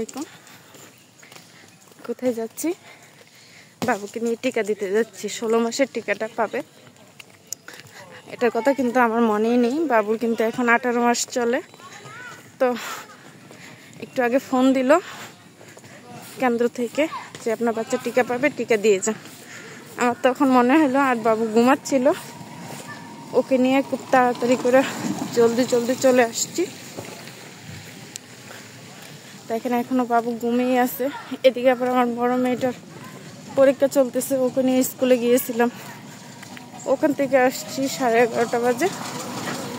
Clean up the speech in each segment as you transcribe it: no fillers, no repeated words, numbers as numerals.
আলাইকুম। কোথায় যাচ্ছি? বাবুকে নিয়ে টিকা দিতে যাচ্ছি। 16 মাসের টিকাটা পাবে, এটার কথা কিন্তু আমার মনেই নেই। বাবুর কিন্তু এখন 18 মাস চলে। তো একটু আগে ফোন দিল কেন্দ্র থেকে যে আপনার বাচ্চা টিকা পাবে, টিকা দিয়ে যান। আমার তখন মনে হলো, আর বাবু ঘুমাচ্ছিল, ওকে নিয়ে খুব তাড়াতাড়ি করে জলদি চলে আসছি। দেখেন এখনো বাবু ঘুমিয়ে আছে। এদিকে আবার আমার বড় মেয়েটার পরীক্ষা চলতেছে, ওকে নিয়ে স্কুলে গিয়েছিলাম। ওখান থেকে আসছি 11:30 বাজে।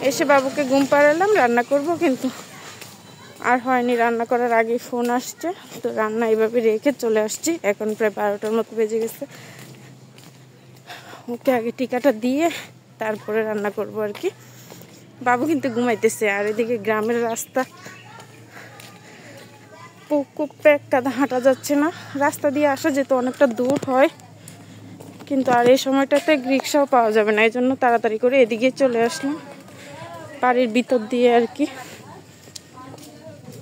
এসে বাবুকে ঘুম পাড়ালাম, রান্না করব, কিন্তু আর হয়নি। রান্না করার আগেই ফোন আসছে, তো রান্না এইভাবে রেখে চলে আসছি। এখন প্রায় 12টার মতো বেজে গেছে। ওকে আগে টিকাটা দিয়ে তারপরে রান্না করব আর কি। বাবু কিন্তু ঘুমাইতেছে। আর এদিকে গ্রামের রাস্তা খুব কাদা, হাঁটা যাচ্ছে না। রাস্তা দিয়ে আসা যেত অনেকটা দূর হয়, কিন্তু আর এই সময়টাতে রিক্সাও পাওয়া যাবে না। এই জন্য তাড়াতাড়ি করে এদিকে চলে আসলাম, বাড়ির ভিতর দিয়ে আর কি।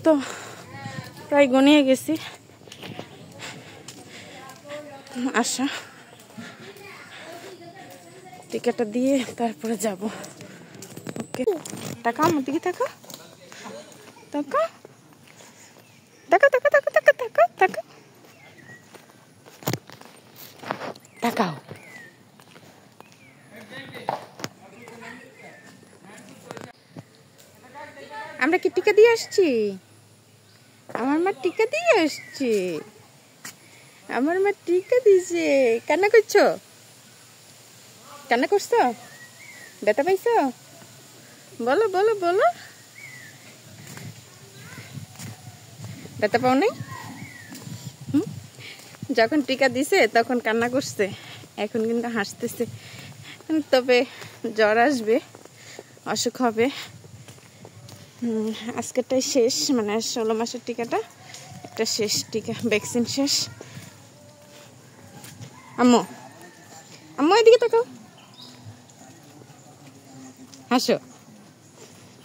তো প্রায় গনিয়ে গেছি আশা। টিকাটা দিয়ে তারপরে যাব। ওকে, টাকা আমার দিকে টাকা টাকা টাকা টাকা টাকা টাকা টাকা টাকা টাকাও। আমরা কি টিকা দিয়ে আসছি? আমার মা টিকা দিয়ে আসছে। আমার মা টিকা দিয়েছে। কান্না করছো? কান্না করছো? ব্যথা পাইছো? বলো বলো বলো। ব্যথা পাও নাই? যখন টিকা দিছে তখন কান্না করছে, এখন কিন্তু হাসতেছে। তবে জ্বর আসবে, অসুখ হবে। আজকেরটাই শেষ, মানে 16 মাসের টিকাটা একটা শেষ টিকা, ভ্যাকসিন শেষ। আম্মু আম্মু এদিকে তাকাও। হাসো,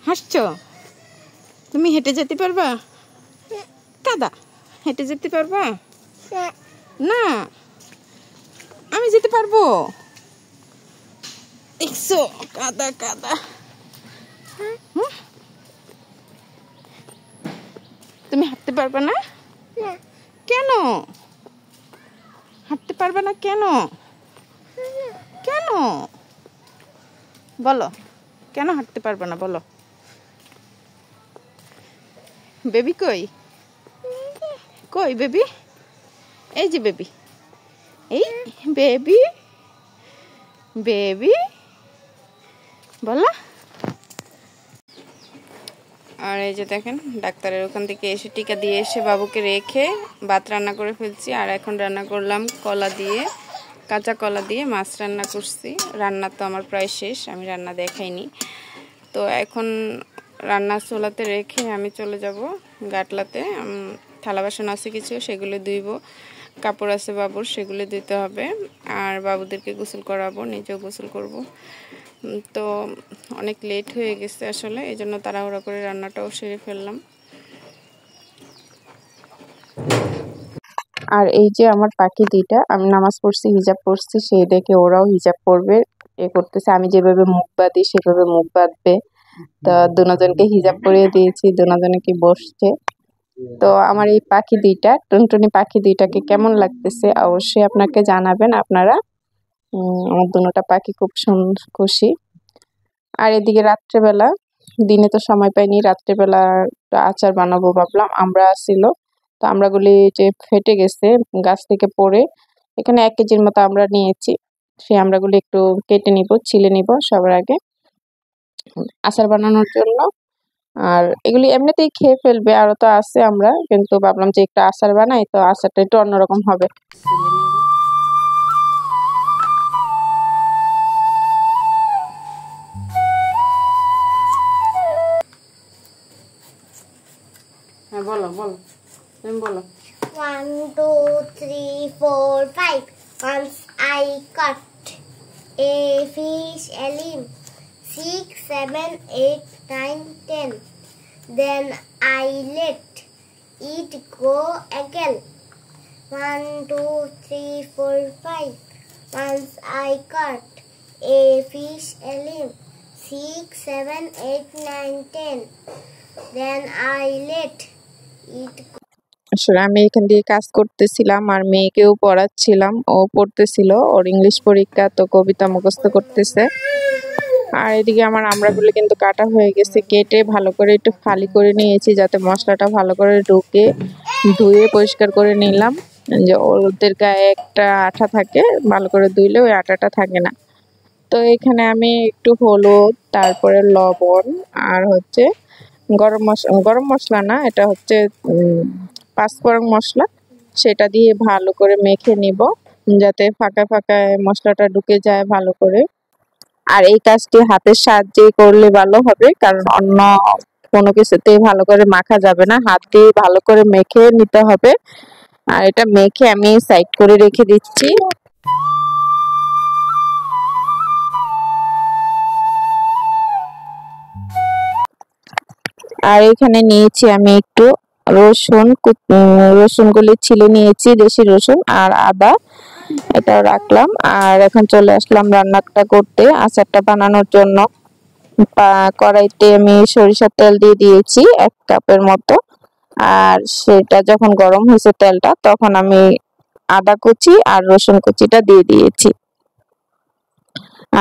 হাসছো? তুমি হেঁটে যেতে পারবা? কাদা, হেঁটে যেতে পারবা? না, আমি যেতে পারবো। দেখছো কাদা কাদা। তুমি হাঁটতে পারবে না? কেন হাঁটতে পারবে না? কেন কেন বলো, কেন হাঁটতে পারবে না বলো? বেবি কই? কই বেবি? এই যে বেবি, এই বেবি, বেবি বলো। আর এই যে দেখেন, ডাক্তারের ওখান থেকে এসে টিকা দিয়ে এসে বাবুকে রেখে ভাত রান্না করে ফেলছি। আর এখন রান্না করলাম কলা দিয়ে, কাঁচা কলা দিয়ে মাছ রান্না করছি। রান্না তো আমার প্রায় শেষ, আমি রান্না দেখাইনি। তো এখন রান্না চুলাতে রেখে আমি চলে যাব গাটলাতে। থালা বাসন আছে কিছু, সেগুলো ধুইব। কাপড় আছে বাবুর, সেগুলো ধুইতে হবে। আর বাবুদেরকে গোসল করাবো, নিজেও গোসল করব। তো অনেক লেট হয়ে গেছে আসলে, এই জন্য তাড়াহুড়া করে রান্নাটাও সেরে ফেললাম। আর এই যে আমার পাখি দুইটা, আমি নামাজ পড়ছি, হিজাব পড়ছি, সেই দেখে ওরাও হিজাব পড়বে এ করতেছে। আমি যেভাবে মুখ বাঁধি সেভাবে মুখ বাঁধবে। তো দুজনকে হিজাব পরিয়ে দিয়েছি, দুজনে বসছে। তো আমার এই পাখি দুইটা, টুনটুনি পাখি দুইটাকে কেমন লাগতেছে অবশ্যই আপনাকে জানাবেন আপনারা। আমার দুটোটা পাখি খুব খুশি। আর এদিকে রাত্রেবেলা, দিনে তো সময় পাইনি, রাত্রেবেলা আচার বানাবো ভাবলাম। আমরা ছিল, তো আমড়াগুলি যে ফেটে গেছে গাছ থেকে পড়ে, এখানে 1 কেজির মতো আমরা নিয়েছি। সেই আমড়াগুলি একটু কেটে নিব, ছিলে নিব সবার আগে আচার বানানোর জন্য। আর এগুলি এমনিতেই খেয়ে ফেলবে, আরো তো আছে আমরা, কিন্তু ভাবলাম যে একটু আচার বানাই, তো আচারটা একটু অন্যরকম হবে। হ্যাঁ বলো বলো, তুমি বলো। 1 2 3 4 5. Once I caught a fish, a limb. 6 7 8 9 10. Then I let It go again. 1, 2, 3, 4, 5. Once I caught a fish, a limb. 6, 7, 8, 9, 10. Then I let it go. আসলে আমি এখান দিয়ে কাজ করতেছিলাম আর মেয়েকেও পড়াচ্ছিলাম, ও পড়তেছিল, ওর ইংলিশ পরীক্ষা, তো কবিতা মুখস্থ করতেছে। আর এদিকে আমার আমড়াগুলো কিন্তু কাটা হয়ে গেছে, কেটে ভালো করে একটু ফালি করে নিয়েছি যাতে মশলাটা ভালো করে ঢুকে, ধুয়ে পরিষ্কার করে নিলাম। যে ওদের গায়ে একটা আঠা থাকে, ভালো করে ধুইলে ওই আঠাটা থাকে না। তো এখানে আমি একটু হলুদ, তারপরে লবণ আর হচ্ছে গরম মশলা না, এটা হচ্ছে পাঁচফোড়ন মশলা, সেটা দিয়ে ভালো করে মেখে নিব যাতে ফাঁকা ফাঁকায় মশলাটা ঢুকে যায় ভালো করে। আর এই কাজটি হাতের সাহায্যে করলে ভালো হবে, কারণ অন্য কোনো কিছুতে ভালো করে মাখা যাবে না, হাত দিয়ে ভালো করে মেখে নিতে হবে। আর এটা মেখে আমি সাইড করে রেখে দিচ্ছি। আর এখানে নিয়েছি আমি একটু রসুনগুলি ছিলে নিয়েছি, দেশি রসুন আর আদা, এটাও রাখলাম। আর এখন চলে আসলাম রান্নাটা করতে, আচারটা বানানোর জন্য। কড়াইতে আমি সরিষার তেল দিয়ে দিয়েছি 1 কাপের মতো। আর সেটা যখন গরম হয়েছে তেলটা, তখন আমি আদা কুচি আর রসুন কুচিটা দিয়ে দিয়েছি।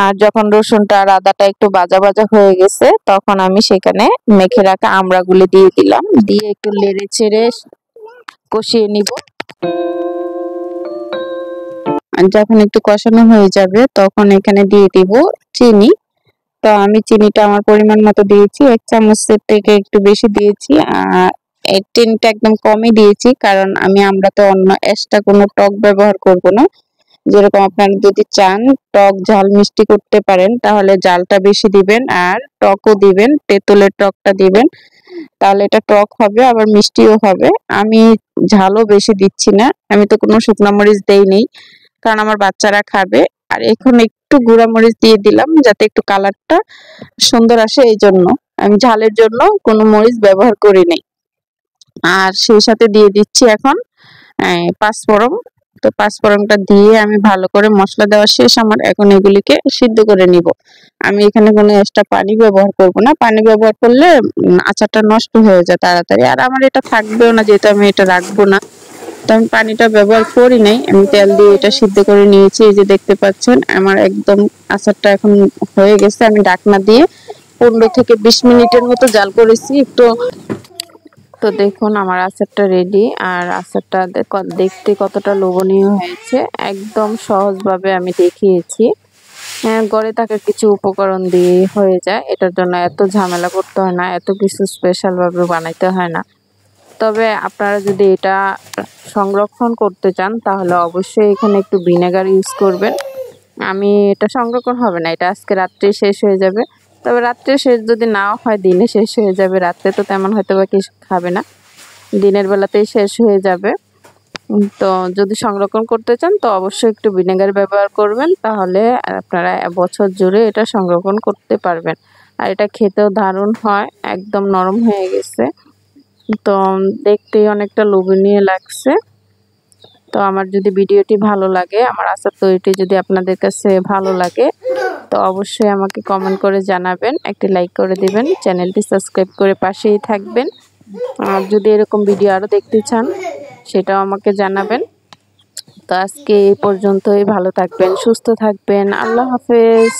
আর যখন রসুনটা আর আদাটা একটু ভাজা ভাজা হয়ে গেছে, তখন আমি সেখানে মেখে রাখা আমড়াগুলি দিয়ে দিলাম, দিয়ে একটু নেড়ে চেড়ে কষিয়ে নিব। আর যখন একটু কষানো হয়ে যাবে, তখন এখানে দিয়ে দিব চিনি। তো আমি চিনিটা আমার পরিমাণ মতো দিয়েছি, 1 চামচের থেকে একটু বেশি দিয়েছি। আর এই চিনিটা একদম কমই দিয়েছি, কারণ আমি আমড়াতে অন্য এক্সট্রা কোনো টক ব্যবহার করব না। যেরকম আপনারা যদি চান টক ঝাল মিষ্টি করতে পারেন, তাহলে জালটা বেশি দিবেন আর টকও দিবেন, তেঁতুলের টকটা দিবেন, তাহলে এটা টক হবে আবার মিষ্টিও হবে। আমি ঝালও বেশি দিচ্ছি না, আমি তো কোনো শুকনো মরিচ দেইনি, কারণ আমার বাচ্চারা খাবে। আর এখন একটু গুঁড়া মরিচ দিয়ে দিলাম যাতে একটু কালারটা সুন্দর আসে, এই জন্য আমি ঝালের জন্য কোনো মরিচ ব্যবহার করিনি। আর সেই সাথে দিয়ে দিচ্ছি এখন পাঁচফোড়ন। তো পাঁচফোড়নটা দিয়ে আমি ভালো করে, মশলা দেওয়া শেষ আমার, এখন এগুলিকে সিদ্ধ করে নিব। আমি এখানে কোনো এক্সট্রা পানি ব্যবহার করব না, পানি ব্যবহার করলে আচারটা নষ্ট হয়ে যায় তাড়াতাড়ি, আর আমার এটা থাকবেও না, যেহেতু আমি এটা রাখবো না। তো আমি পানিটা ব্যবহার করি নাই, আমি তেল দিয়ে এটা সিদ্ধ করে নিয়েছি। এই যে দেখতে পাচ্ছেন আমার একদম আচারটা এখন হয়ে গেছে। আমি ঢাকনা দিয়ে 15 থেকে 20 মিনিটের মতো জাল করেছি একটু। তো দেখুন আমার আচারটা রেডি। আর আচারটা দেখতে কতটা লোভনীয় হয়েছে, একদম সহজভাবে আমি দেখিয়েছি। ঘরে থাকা কিছু উপকরণ দিয়ে হয়ে যায়, এটার জন্য এত ঝামেলা করতে হয় না, এত কিছু স্পেশাল ভাবে বানাইতে হয় না। তবে আপনারা যদি এটা সংরক্ষণ করতে চান, তাহলে অবশ্যই এখানে একটু ভিনেগার ইউজ করবেন। আমি এটা সংরক্ষণ হবে না, এটা আজকে রাত্রে শেষ হয়ে যাবে। তবে রাত্রে শেষ যদি নাও হয়, দিনে শেষ হয়ে যাবে, রাত্রে তো তেমন হয়তো বা কিছু খাবে না, দিনের বেলাতেই শেষ হয়ে যাবে। তো যদি সংরক্ষণ করতে চান, তো অবশ্যই একটু ভিনেগার ব্যবহার করবেন, তাহলে আপনারা বছর জুড়ে এটা সংরক্ষণ করতে পারবেন। আর এটা খেতেও দারুণ হয়, একদম নরম হয়ে গেছে, তো দেখতেই অনেকটা লোভনীয় লাগছে। তো আমার যদি ভিডিওটি ভালো লাগে, আমার আচার তৈরিটি যদি আপনাদের কাছে ভালো লাগে, তো অবশ্যই আমাকে কমেন্ট করে জানাবেন, একটি লাইক করে দিবেন, চ্যানেলটি সাবস্ক্রাইব করে পাশেই থাকবেন। আর যদি এরকম ভিডিও আরও দেখতে চান, সেটাও আমাকে জানাবেন। তো আজকে এই পর্যন্তই, ভালো থাকবেন, সুস্থ থাকবেন, আল্লাহ হাফেজ।